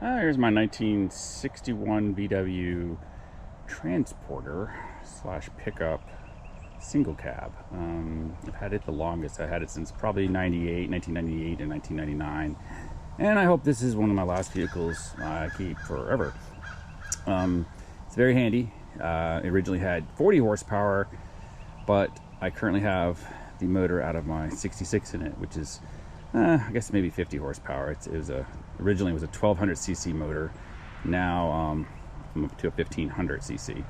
Here's my 1961 VW transporter slash pickup single cab. I've had it the longest. I had it since probably 1998 and 1999. And I hope this is one of my last vehicles I keep forever. It's very handy. It originally had 40 horsepower, but I currently have the motor out of my 66 in it, which is I guess maybe 50 horsepower. Originally it was a 1200cc motor. Now I'm up to a 1500cc.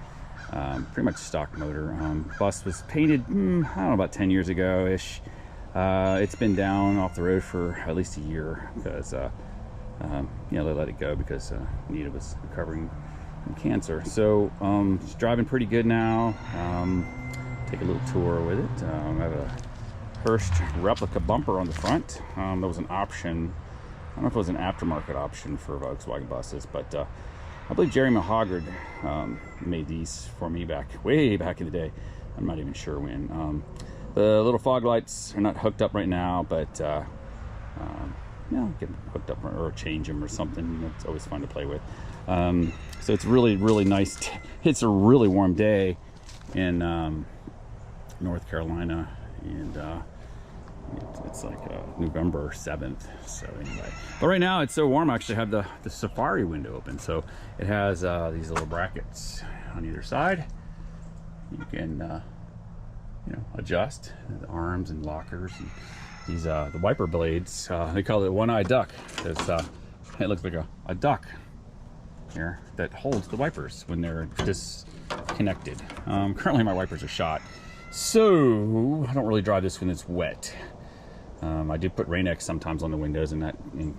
Pretty much stock motor. Bus was painted, I don't know, about 10 years ago-ish. It's been down off the road for at least a year because they let it go because Nita was recovering from cancer. So it's driving pretty good now. Take a little tour with it. I have a Hearst replica bumper on the front. That was an option. I don't know if it was an aftermarket option for Volkswagen buses, but I believe Jerry Mahogard made these for me way back in the day. I'm not even sure when. The little fog lights are not hooked up right now, but get them hooked up or change them or something. It's always fun to play with. So it's really, really nice. It's a really warm day in North Carolina, and it's like November 7th. So anyway, but right now it's so warm. I actually have the Safari window open, so it has these little brackets on either side. You can adjust the arms and lockers, and these the wiper blades. They call it one-eyed duck. It looks like a duck here that holds the wipers when they're disconnected. Currently my wipers are shot, so I don't really drive this when it's wet. I do put Rain-X sometimes on the windows, and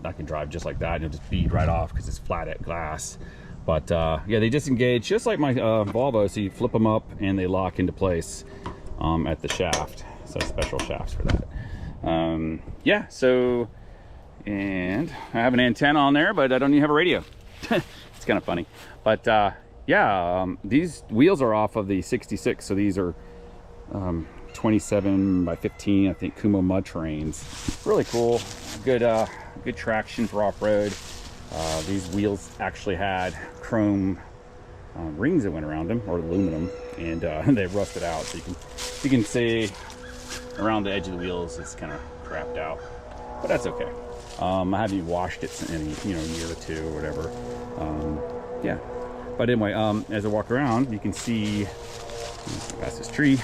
I can drive just like that, and it'll just bead right off because it's flat at glass. But yeah, they disengage just like my Volvo, so you flip them up and they lock into place at the shaft. So special shafts for that. Yeah, so, and I have an antenna on there, but I don't even have a radio. It's kind of funny. But yeah, these wheels are off of the 66, so these are 27 by 15, I think, Kumo mud terrains. Really cool. Good traction for off-road. These wheels actually had chrome rings that went around them, or aluminum, and they rusted out. So you can see around the edge of the wheels it's kind of crapped out, but that's okay. I haven't washed it in a year or two or whatever. Yeah, but anyway, as I walk around, you can see past this tree.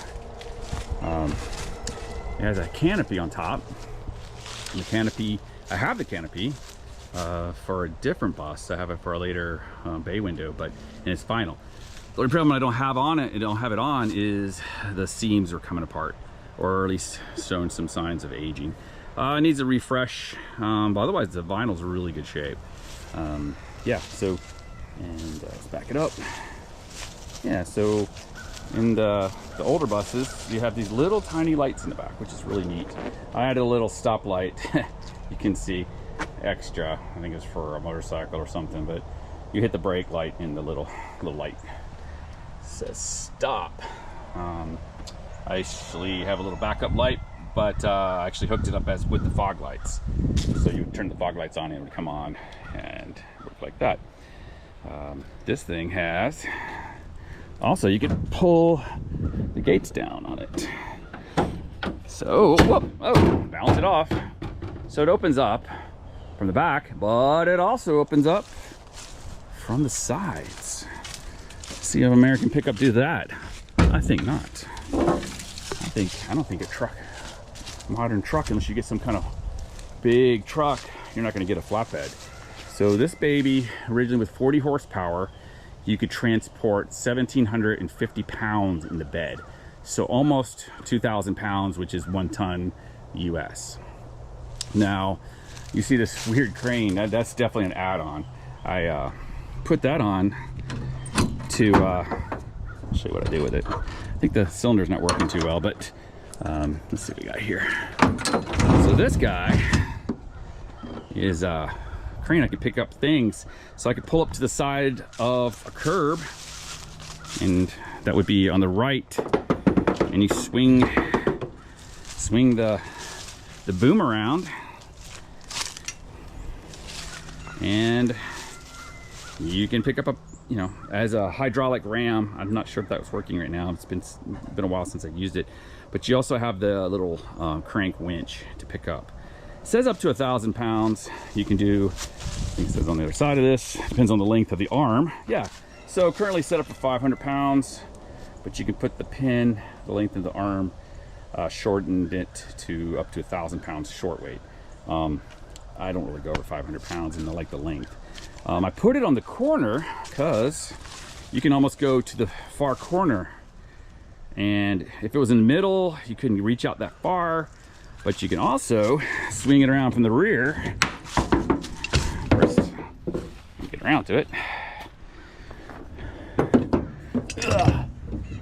It has a canopy on top. And the canopy, I have the canopy for a different bus. I have it for a later bay window, and it's final. The only problem I don't have it on is the seams are coming apart, or at least showing some signs of aging. It needs a refresh, but otherwise the vinyl's in really good shape. Yeah, so, and let's back it up. Yeah, so in the older buses, you have these little tiny lights in the back, which is really neat. I added a little stoplight. You can see extra. I think it's for a motorcycle or something, but you hit the brake light and the little light says stop. I actually have a little backup light, but I actually hooked it up with the fog lights. So you would turn the fog lights on and it would come on and work like that. This thing has, also you can pull the gates down on it. So, balance it off. So it opens up from the back, but it also opens up from the sides. See if American pickup do that? I think not. I don't think modern truck, unless you get some kind of big truck, you're not going to get a flatbed. So this baby, originally with 40 horsepower, you could transport 1,750 pounds in the bed. So almost 2,000 pounds, which is 1 ton US. Now, you see this weird crane, that's definitely an add-on. I put that on to, I'll show you what I do with it. I think the cylinder's not working too well, but let's see what we got here. So this guy is a crane. I can pick up things. So I could pull up to the side of a curb, and that would be on the right, and you swing the boom around, and you can pick up a, you know, as a hydraulic ram. I'm not sure if that was working right now. It's been a while since I used it. But you also have the little crank winch to pick up. It says up to 1,000 pounds. You can do, I think it says on the other side of this, depends on the length of the arm. Yeah, so currently set up for 500 pounds, but you can put the pin, the length of the arm, shortened it to up to 1,000 pounds short weight. I don't really go over 500 pounds and I like the length. I put it on the corner because you can almost go to the far corner. And if it was in the middle, you couldn't reach out that far, but you can also swing it around from the rear. First, get around to it.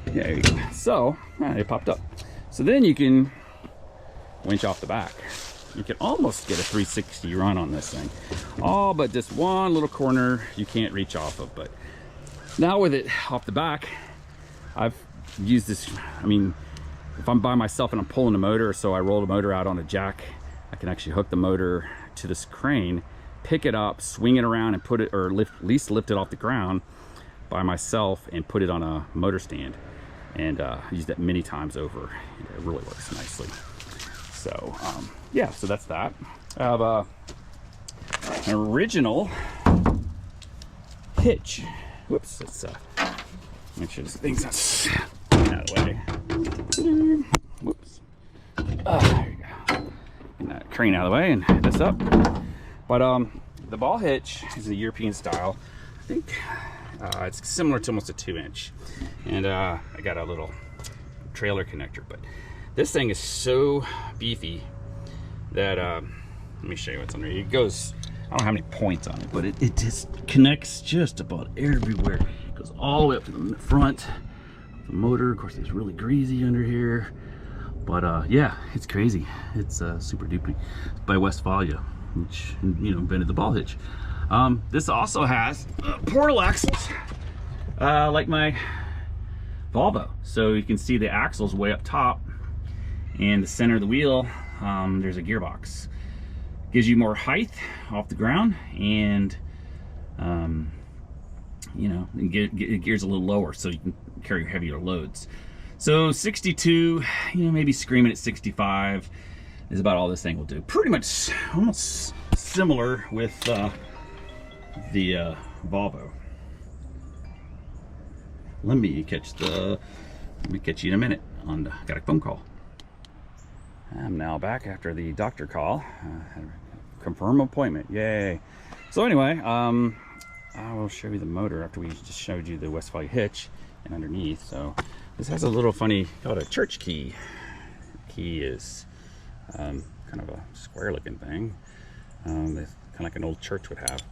There you go. So, it popped up. So then you can winch off the back. You can almost get a 360 run on this thing. All but this one little corner you can't reach off of. But now with it off the back, I've used this. I mean, if I'm by myself and I'm pulling the motor, so I roll the motor out on a jack, I can actually hook the motor to this crane, pick it up, swing it around, and put it, or at least lift it off the ground by myself and put it on a motor stand. And used that many times over. It really works nicely. So yeah, so that's that. I have an original hitch. Whoops, let's make sure this thing's not out of the way. Whoops. There you go. Get that crane out of the way and hit this up. But the ball hitch is a European style. I think it's similar to almost a 2-inch. And I got a little trailer connector, but this thing is so beefy that let me show you what's on there. It goes, I don't know how many points on it, but it just connects just about everywhere. It goes all the way up to the front of the motor. Of course, it's really greasy under here, but yeah, it's crazy. It's super duper. It's by Westphalia, which, you know, invented the ball hitch. This also has portal axles, like my Volvo. So you can see the axles way up top, and the center of the wheel, there's a gearbox. Gives you more height off the ground, and you know, it gears a little lower so you can carry heavier loads. So 62, you know, maybe screaming at 65 is about all this thing will do. Pretty much almost similar with the Volvo. Let me catch you in a minute. Got a phone call. I'm now back after the doctor call. Confirm appointment. Yay! So anyway, I will show you the motor after we just showed you the Westphalia hitch and underneath. So this has a little funny, called a church key. The key is kind of a square-looking thing, kind of like an old church would have.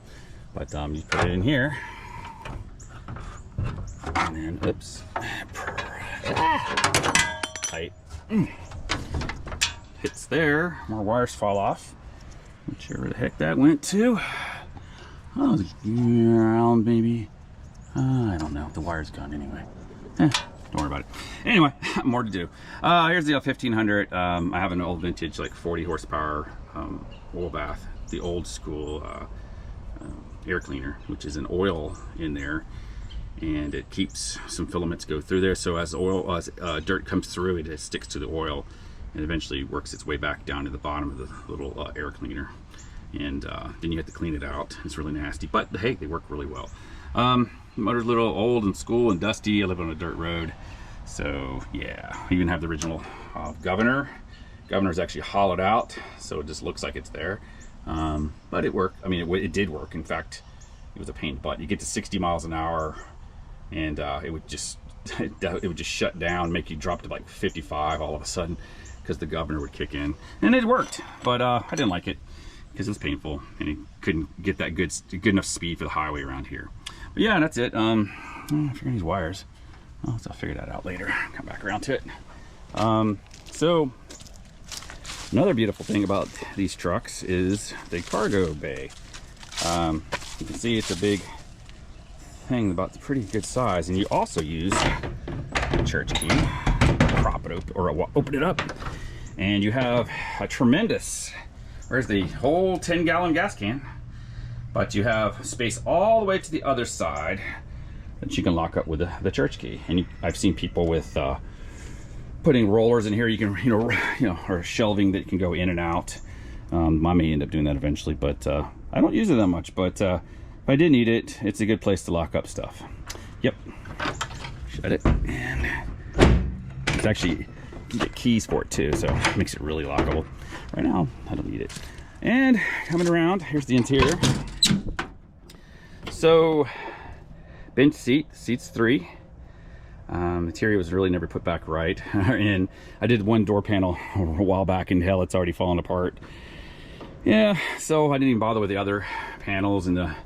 But you put it in here, and then oops, tight. Hits there. More wires fall off. Whichever the heck that went to. Oh, around maybe. I don't know. The wire's gone anyway. Don't worry about it. Anyway, more to do. Here's the 1500. I have an old vintage, like 40 horsepower oil bath. The old school air cleaner, which is an oil in there, and it keeps some filaments go through there. So as dirt comes through, it sticks to the oil, and eventually works its way back down to the bottom of the little air cleaner. And then you have to clean it out. It's really nasty, but hey, they work really well. The motor's a little old and school and dusty. I live on a dirt road, so yeah. I even have the original governor. Governor's actually hollowed out, so it just looks like it's there. But it worked. I mean, it did work. In fact, it was a pain in the butt. You get to 60 miles an hour, and it would just shut down, make you drop to like 55 all of a sudden, because the governor would kick in, and it worked. But I didn't like it because it was painful, and it couldn't get that good enough speed for the highway around here. But yeah, that's it. I forget these wires. Oh, so I'll figure that out later. Come back around to it. So another beautiful thing about these trucks is the cargo bay. You can see it's a big thing, about the pretty good size, and you also use a church key, prop it open, or open it up, and you have a tremendous, where's the whole 10-gallon gas can, but you have space all the way to the other side that you can lock up with the church key. And I've seen people with putting rollers in here. You can, or shelving that can go in and out. I may end up doing that eventually, but I don't use it that much. But if I did need it, it's a good place to lock up stuff. Yep. Shut it. And it's actually, you can get keys for it too, so it makes it really lockable. Right now, I don't need it. And coming around, here's the interior. So, bench seats 3. Interior was really never put back right. And I did one door panel a while back, and hell, it's already fallen apart. Yeah, so I didn't even bother with the other panels and the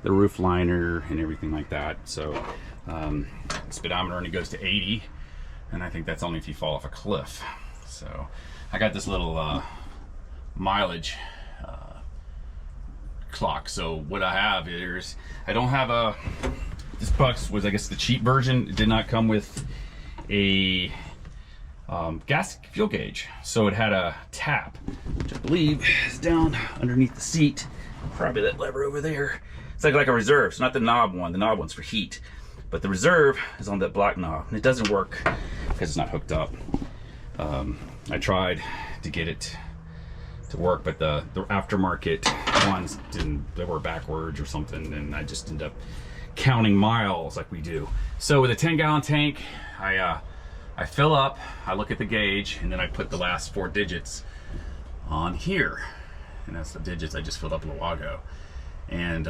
roof liner and everything like that. So, speedometer only goes to 80, and I think that's only if you fall off a cliff. So, I got this little mileage clock. So what I have is, I don't have this box was, I guess, the cheap version. It did not come with a gas fuel gauge, so it had a tap, which I believe is down underneath the seat, probably that lever over there. It's like a reserve. It's not the knob one. The knob one's for heat, but the reserve is on that black knob, and it doesn't work because it's not hooked up. I tried to get it to work, but the aftermarket ones didn't. They were backwards or something, and I just ended up counting miles like we do. So with a 10-gallon tank, I fill up, I look at the gauge, and then I put the last 4 digits on here, and that's the digits I just filled up a little while ago. And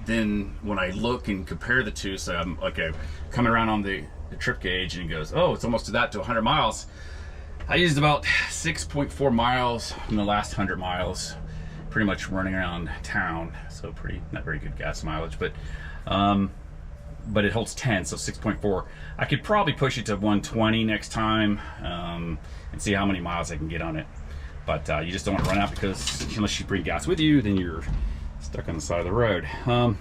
then when I look and compare the two, so I'm okay, coming around on the trip gauge, and it goes, oh, it's almost to 100 miles. I used about 6.4 miles in the last 100 miles, pretty much running around town. So not very good gas mileage, but it holds 10, so 6.4. I could probably push it to 120 next time, and see how many miles I can get on it. But you just don't want to run out, because unless you bring gas with you, then you're stuck on the side of the road. A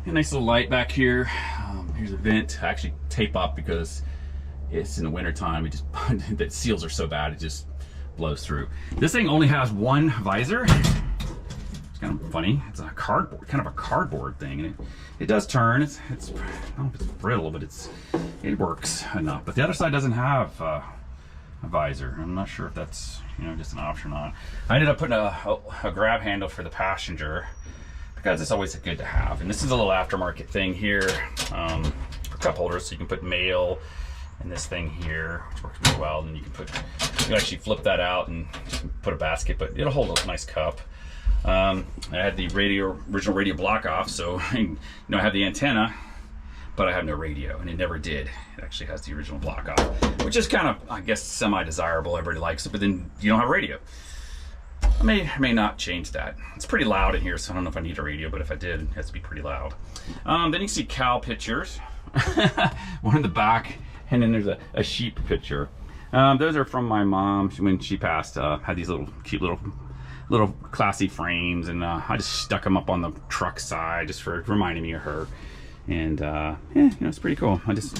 nice little light back here. Here's a vent. I actually tape up because it's in the winter time. It just the seals are so bad, it just blows through. This thing only has one visor. It's kind of funny. It's a cardboard, kind of a cardboard thing, and it does turn. It's I don't know if it's brittle, but it works enough. But the other side doesn't have a visor. I'm not sure if that's just an option on. I ended up putting a grab handle for the passenger, because it's always good to have. And this is a little aftermarket thing here, for cup holders, so you can put mail in this thing here, which works pretty well. And you can actually flip that out and put a basket, but it'll hold a nice cup. I had the original radio block off, so I have the antenna, but I have no radio, and it never did. It actually has the original block off, which is kind of, I guess, semi-desirable. Everybody likes it, but then you don't have radio. I may not change that. It's pretty loud in here, so I don't know if I need a radio, but if I did, it has to be pretty loud. Then you can see cow pictures, one in the back, and then there's a sheep picture. Those are from my mom when she passed. Had these little cute little classy frames, and I just stuck them up on the truck side just for reminding me of her. And it's pretty cool. It's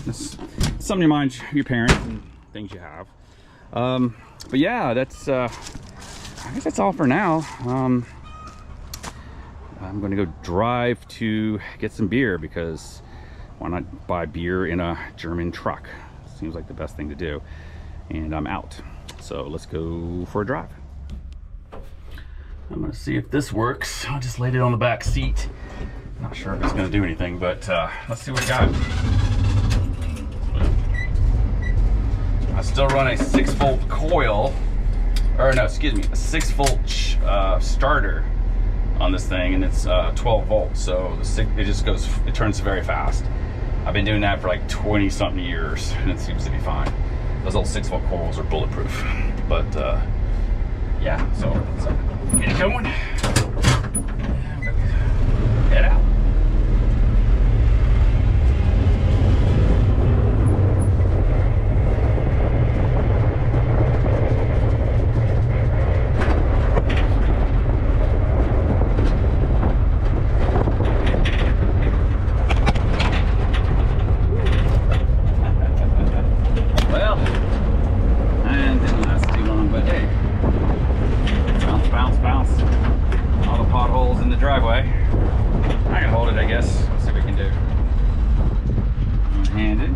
something to remind your parents and things you have. But yeah, that's I guess that's all for now. I'm going to go drive to get some beer, because why not buy beer in a German truck? Seems like the best thing to do. And I'm out. So let's go for a drive. I'm going to see if this works. I just laid it on the back seat. Not sure if it's going to do anything, but let's see what we got. I still run a 6-volt coil, or no, excuse me, a 6-volt starter on this thing, and it's 12 volts, so it turns very fast. I've been doing that for like 20 something years, and it seems to be fine. Those old 6-volt coils are bulletproof, but yeah, so let's get it going. Head out. Bounce. guess. Let's see what we can do. One-handed.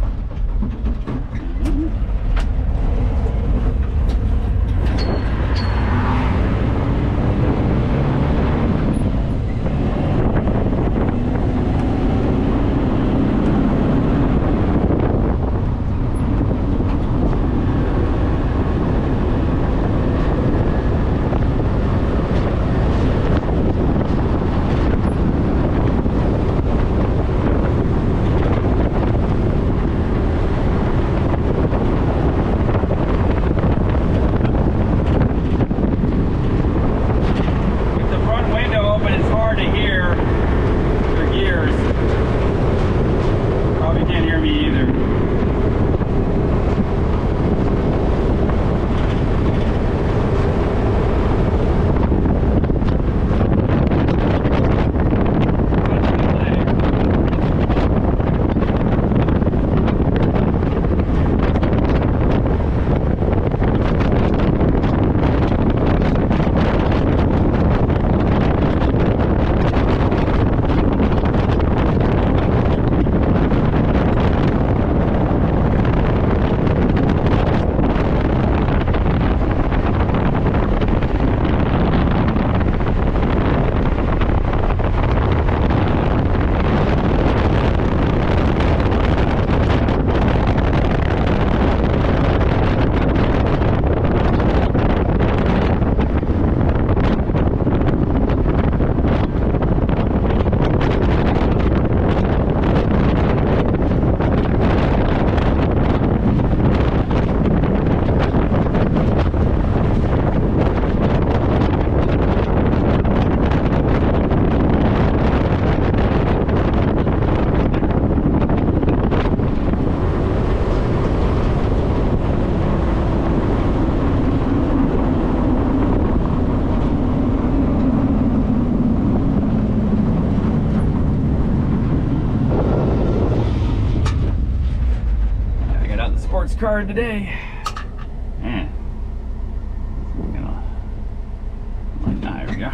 Sports car today. Man. There we go.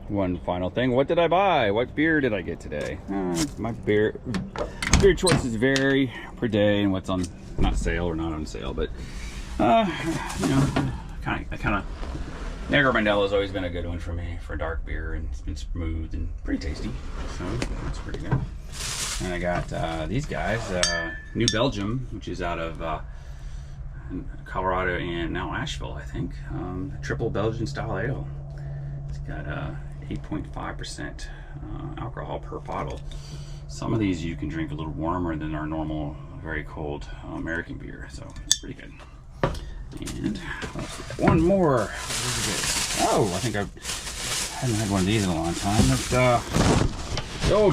one final thing. What did I buy? What beer did I get today? My beer choices vary per day and what's on not sale or not on sale, but you know, kind of Negro Mandela has always been a good one for me for dark beer, and it's been smooth and pretty tasty, so that's pretty good. And I got these guys, New Belgium, which is out of Colorado and now Asheville, I think. Triple Belgian style ale. It's got 8.5% alcohol per bottle. Some of these you can drink a little warmer than our normal, very cold American beer, so it's pretty good. And one more. Oh, I think I haven't had one of these in a long time. It's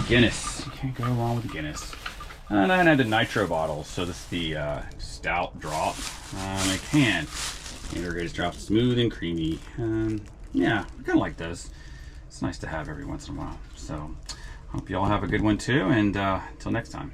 Guinness. You can't go wrong with Guinness. And I had the nitro bottle, so this is the stout drop. I can. Irrigated drop, smooth and creamy. Yeah, I kind of like those. It's nice to have every once in a while. So, hope you all have a good one too, and until next time.